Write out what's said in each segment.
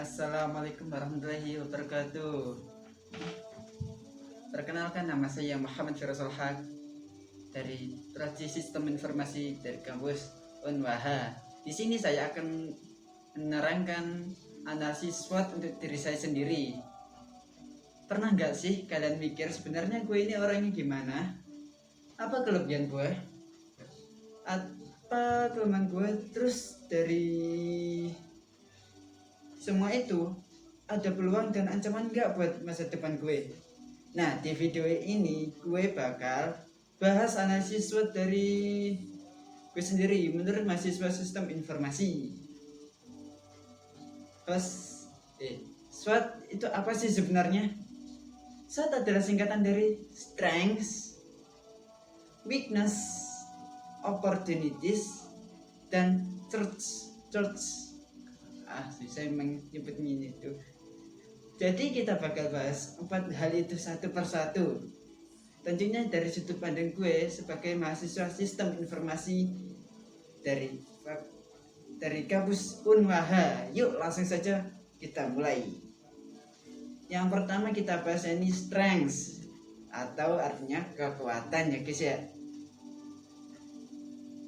Assalamualaikum warahmatullahi wabarakatuh. Perkenalkan, nama saya Muhammad Firasol Haq dari Prodi Sistem Informasi dari kampus Unwaha. Di sini saya akan menerangkan analisis SWOT untuk diri saya sendiri. Pernah nggak sih kalian mikir sebenarnya gue ini orangnya gimana? Apa kelebihan gue? Apa kelemahan gue? Terus dari semua itu ada peluang dan ancaman nggak buat masa depan gue? Nah, di video ini gue bakal bahas analisis SWOT dari gue sendiri menurut mahasiswa sistem informasi. Terus, SWOT itu apa sih sebenarnya? SWOT adalah singkatan dari strengths, weakness, opportunities, dan threats. Susah menyebutnya itu. Jadi kita bakal bahas 4 hal itu satu persatu. Tentunya dari sudut pandang gue sebagai mahasiswa sistem informasi dari kampus Unwaha. Yuk langsung saja kita mulai. Yang pertama kita bahas ini strengths, atau artinya kekuatan ya guys ya.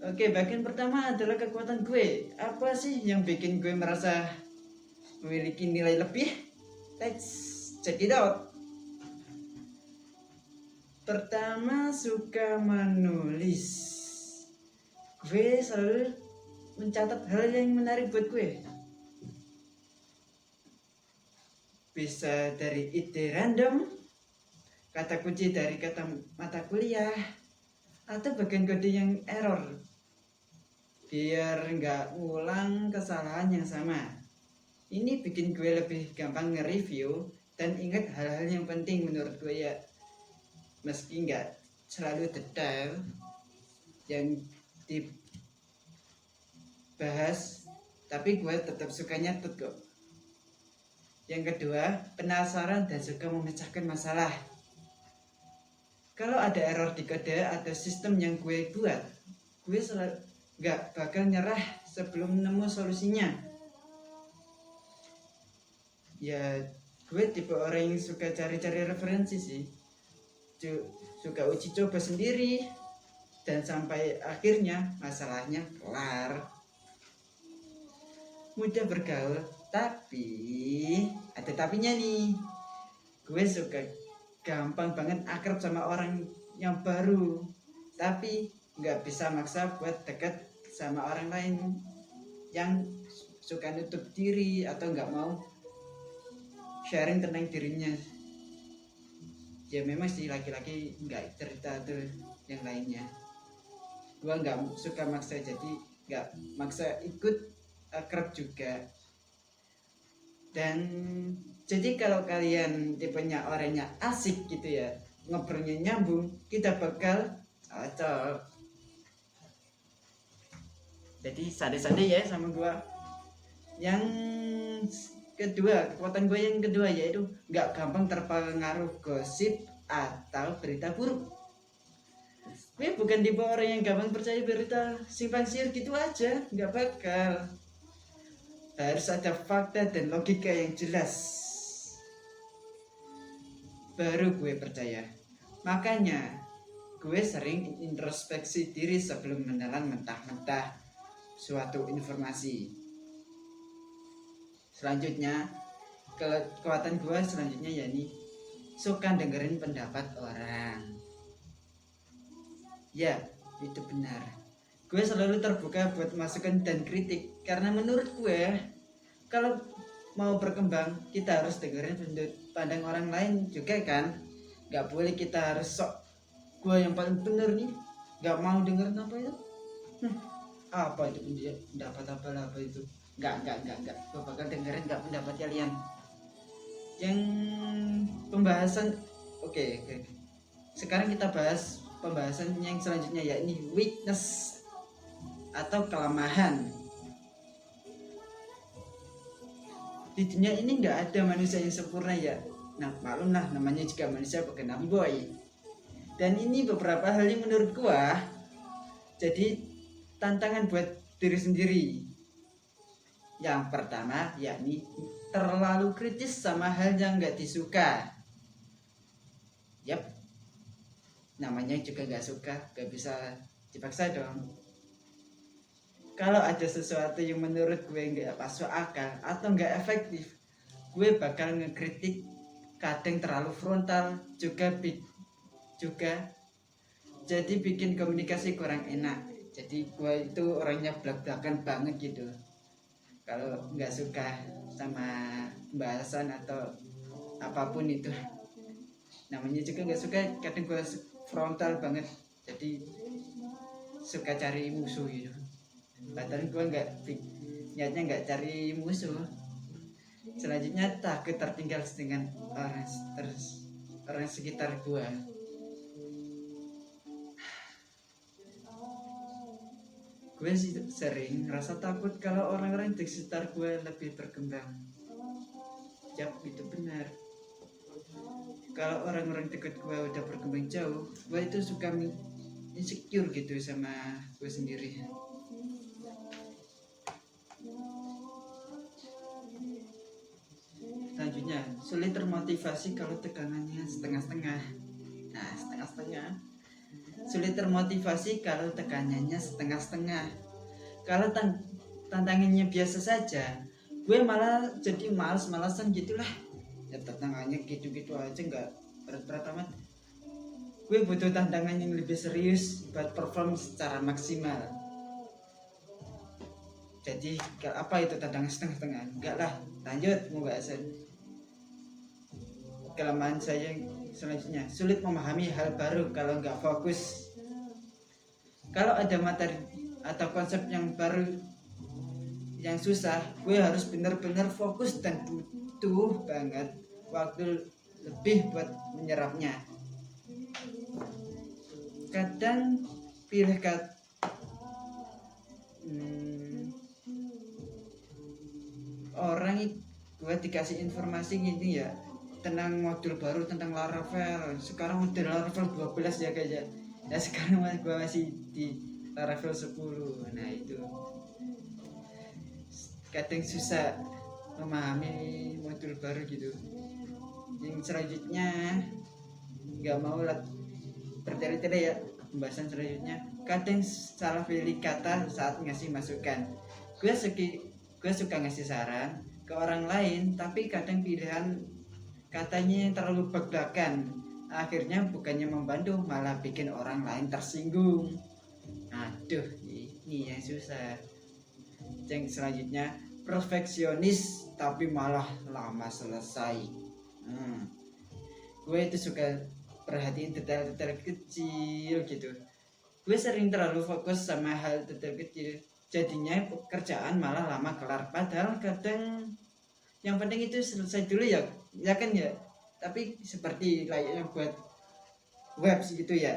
Oke, bagian pertama adalah kekuatan gue. Apa sih yang bikin gue merasa memiliki nilai lebih? Let's check it out. Pertama, suka menulis. Gue selalu mencatat hal yang menarik buat gue. Bisa dari ide random, kata kunci dari kata mata kuliah, atau bagian kode yang error, biar nggak ngulang kesalahan yang sama. Ini bikin gue lebih gampang nge-review dan ingat hal-hal yang penting menurut gue ya. Meski nggak selalu detail yang dibahas, tapi gue tetap suka nyatet kok. Yang kedua, penasaran dan suka memecahkan masalah. Kalau ada error di kode atau sistem yang gue buat, gue selalu gak bakal nyerah sebelum nemu solusinya. Ya, gue tipe orang yang suka cari-cari referensi sih. Suka uji coba sendiri, dan sampai akhirnya masalahnya kelar. Mudah bergaul, tapi ada tapinya nih. Gue suka gampang banget akrab sama orang yang baru, tapi gak bisa maksa buat dekat sama orang lain yang suka nutup diri atau nggak mau sharing tentang dirinya. Ya memang sih laki-laki nggak cerita tuh yang lainnya. Gua nggak suka maksa, jadi nggak maksa ikut akrab juga. Dan jadi kalau kalian tipenya orangnya asik gitu ya, ngobrolnya nyambung, kita bakal cocok. Jadi sadai-sadai ya sama gue. Yang kedua, kekuatan gue yang kedua yaitu gak gampang terpengaruh gosip atau berita buruk. Gue bukan tipe orang yang gampang percaya berita simpang siur gitu aja, gak bakal. Harus ada fakta dan logika yang jelas, baru gue percaya. Makanya gue sering introspeksi diri sebelum menelan mentah-mentah suatu informasi. Selanjutnya, kekuatan gue selanjutnya yakni suka dengerin pendapat orang. Ya, itu benar. Gue selalu terbuka buat masukan dan kritik, karena menurut gue kalau mau berkembang kita harus dengerin sudut pandang orang lain juga kan. Gak boleh kita harus sok gue yang paling bener nih, gak mau dengerin apa itu. Apa itu pendapat apa itu? Enggak. Gue bakal dengerin enggak pendapat kalian. Yang pembahasan oke. Sekarang kita bahas pembahasan yang selanjutnya, yakni weakness atau kelemahan. Di dunia ini enggak ada manusia yang sempurna ya. Nah, maklum lah, namanya juga manusia bukan amboy. Dan ini beberapa hal yang menurut gua jadi tantangan buat diri sendiri. Yang pertama yakni terlalu kritis sama hal yang nggak disuka. Yap, namanya juga nggak suka, nggak bisa dipaksa dong. Kalau ada sesuatu yang menurut gue nggak masuk akal atau nggak efektif, gue bakal ngekritik, kadang terlalu frontal juga jadi bikin komunikasi kurang enak. Jadi gue itu orangnya belak-belakan banget gitu kalau nggak suka sama pembahasan atau apapun itu. Namanya juga nggak suka, kadang gue frontal banget, jadi suka cari musuh gitu. Padahal gue nggak, niatnya nggak cari musuh. Selanjutnya takut tertinggal dengan orang sekitar gue. Gue sih sering ngerasa takut kalau orang-orang di sekitar gue lebih berkembang. Yap, itu benar. Kalau orang-orang dekat gue udah berkembang jauh, gue itu suka insecure gitu sama gue sendiri. Selanjutnya, sulit termotivasi kalau tekanannya setengah-setengah. Nah, setengah-setengah. Sulit termotivasi kalau tekanannya setengah-setengah. Kalau tantangannya biasa saja, gue malah jadi males-malesan gitulah. Ya tantangannya gitu-gitu aja, nggak berat-berat amat. Gue butuh tantangan yang lebih serius buat perform secara maksimal. Jadi apa itu tantangan setengah-setengah? Enggak lah, lanjut pembahasan. Kelemahan saya selanjutnya, sulit memahami hal baru kalau nggak fokus. Kalau ada materi atau konsep yang baru yang susah, gue harus benar-benar fokus dan butuh banget waktu lebih buat menyerapnya. Kadang pilih orang gue dikasih informasi gini ya, tentang modul baru tentang Laravel. Sekarang udah Laravel 12 ya kayaknya. Ya sekarang gue masih di Laravel 10. Nah itu kadang susah memahami modul baru gitu. Yang selanjutnya nggak mau bertele-tele ya, pembahasan selanjutnya. Kadang salah pilih kata saat ngasih masukan. Gue suka ngasih saran ke orang lain, tapi kadang pilihan katanya terlalu bak-bakan. Akhirnya bukannya membantu, malah bikin orang lain tersinggung. Aduh, ini yang susah. Yang selanjutnya, perfeksionis tapi malah lama selesai. Gue itu suka perhatiin detail-detail kecil gitu. Gue sering terlalu fokus sama hal detail kecil, jadinya pekerjaan malah lama kelar. Padahal kadang yang penting itu selesai dulu ya kan ya. Tapi seperti layaknya buat web gitu ya,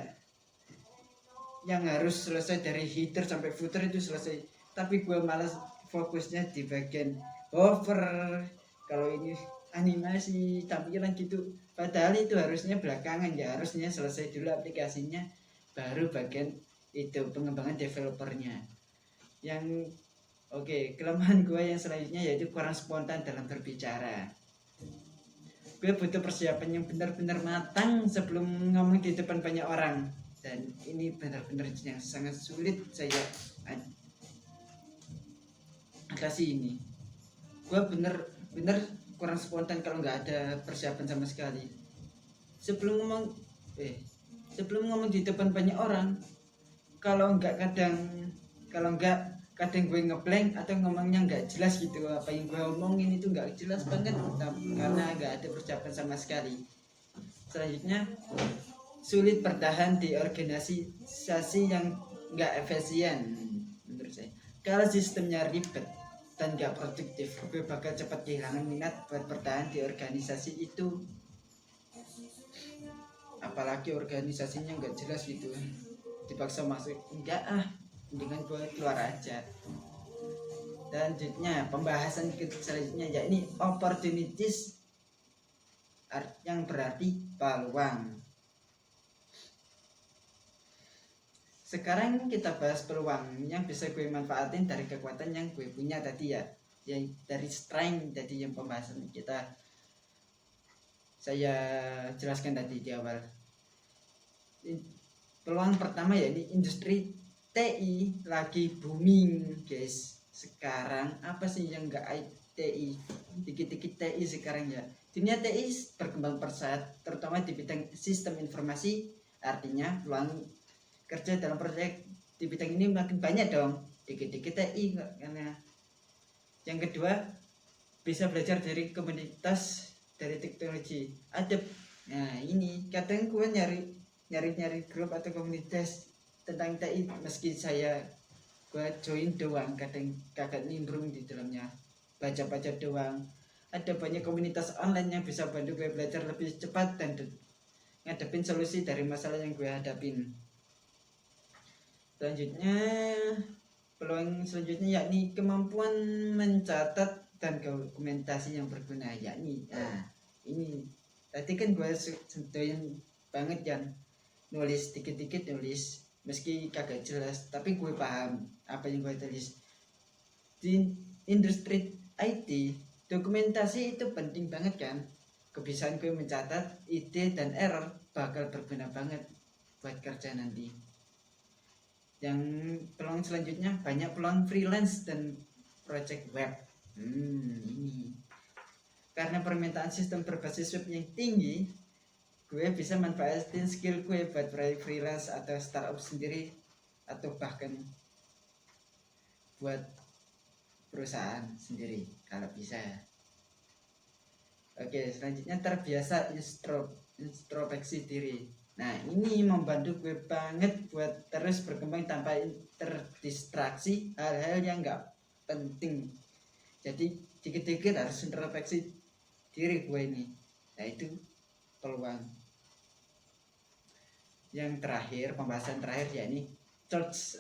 yang harus selesai dari header sampai footer itu selesai. Tapi gue malas fokusnya di bagian hover. Kalau ini animasi tampilan gitu, padahal itu harusnya belakangan ya, harusnya selesai dulu aplikasinya, baru bagian itu pengembangan developernya. Yang kelemahan gue yang selanjutnya yaitu kurang spontan dalam berbicara. Gue butuh persiapan yang benar-benar matang sebelum ngomong di depan banyak orang, dan ini benar-benar yang sangat sulit saya atasi ini. Gue bener-bener kurang spontan kalau nggak ada persiapan sama sekali. Sebelum ngomong di depan banyak orang, kalau nggak kadang gue ngeblank atau ngomongnya nggak jelas gitu. Apa yang gue omongin itu nggak jelas banget karena nggak ada persiapan sama sekali. Selanjutnya, sulit bertahan di organisasi yang nggak efisien menurut saya. Kalau sistemnya ribet dan nggak produktif, gue bakal cepat kehilangan minat buat bertahan di organisasi itu. Apalagi organisasinya nggak jelas gitu, dipaksa masuk, enggak dengan gue keluar aja. Dan selanjutnya, pembahasan selanjutnya yakni opportunities, yang berarti peluang. Sekarang kita bahas peluang yang bisa gue manfaatin dari kekuatan yang gue punya tadi ya. ya dari strength jadi yang pembahasan kita saya jelaskan tadi di awal. Peluang pertama ya ini industri TI lagi booming guys. Sekarang apa sih yang enggak TI, dikit-dikit TI sekarang ya. Dunia TI berkembang pesat terutama di bidang sistem informasi, artinya peluang kerja dalam proyek di bidang ini makin banyak dong. Dikit-dikit TI karena yang kedua bisa belajar dari komunitas dari teknologi ada. Nah ini kadang gue nyari grup atau komunitas tentang TI meski saya gue join doang, kadang kagak nimbrung di dalamnya, baca-baca doang. Ada banyak komunitas online yang bisa bantu gue belajar lebih cepat dan ngadepin solusi dari masalah yang gue hadapin. Selanjutnya peluang selanjutnya yakni kemampuan mencatat dan dokumentasi yang berguna, yakni ini tadi kan gue sentuhin banget kan, nulis dikit-dikit nulis meski kagak jelas tapi gue paham apa yang gue tulis. Di industri IT dokumentasi itu penting banget kan, kebiasaan gue mencatat ide dan error bakal berguna banget buat kerja nanti. Yang peluang selanjutnya banyak peluang freelance dan project web. Ini karena permintaan sistem berbasis web yang tinggi, gue bisa manfaatin skill gue buat proyek freelance atau startup sendiri atau bahkan buat perusahaan sendiri kalau bisa. Oke, selanjutnya terbiasa introspeksi diri. Nah ini membantu gue banget buat terus berkembang tanpa terdistraksi hal-hal yang nggak penting. Jadi dikit-dikit harus introspeksi diri gue ini. Nah itu peluang. Yang terakhir, pembahasan terakhir yakni threats,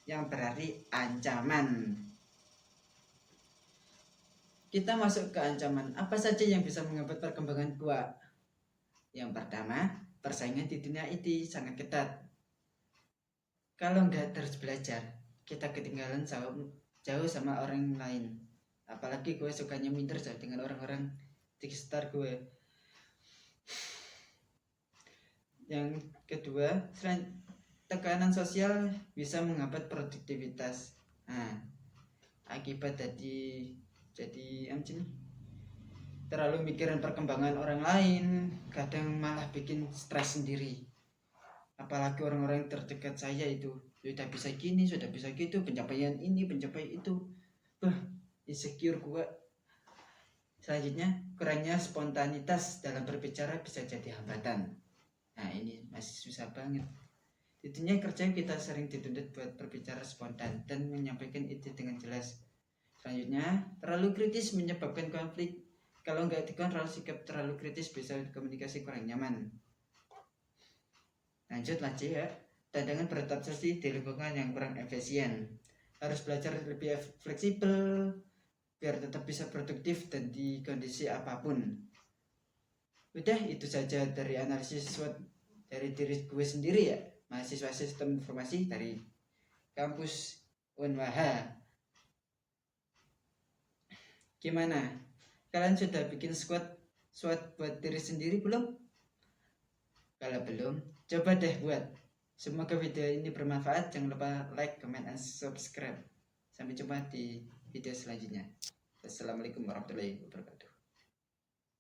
yang berarti ancaman. Kita masuk ke ancaman. Apa saja yang bisa menghambat perkembangan gua? Yang pertama, persaingan di dunia IT sangat ketat. Kalau nggak terus belajar, kita ketinggalan jauh sama orang lain. Apalagi gue sukanya minder dengan orang-orang di sekitar gue. Yang kedua, tekanan sosial bisa menghambat produktivitas. Nah, akibat jadi terlalu mikirin perkembangan orang lain, kadang malah bikin stres sendiri. Apalagi orang-orang terdekat saya itu sudah bisa gini, sudah bisa gitu, pencapaian ini, pencapaian itu, insecure gue. Selanjutnya, kurangnya spontanitas dalam berbicara bisa jadi hambatan. Nah ini masih susah banget. Di dunia kerja kita sering dituntut buat berbicara spontan dan menyampaikan ide dengan jelas. Selanjutnya, terlalu kritis menyebabkan konflik. Kalau nggak dikontrol, sikap terlalu kritis bisa komunikasi kurang nyaman. Lanjut lagi ya, tantangan beradaptasi di lingkungan yang kurang efisien. Harus belajar lebih fleksibel biar tetap bisa produktif dan di kondisi apapun. Udah itu saja dari analisis SWOT dari diri gue sendiri ya, mahasiswa sistem informasi dari kampus Unwaha. Gimana? Kalian sudah bikin SWOT buat diri sendiri belum? Kalau belum, coba deh buat. Semoga video ini bermanfaat. Jangan lupa like, comment, dan subscribe. Sampai jumpa di video selanjutnya. Assalamualaikum warahmatullahi wabarakatuh.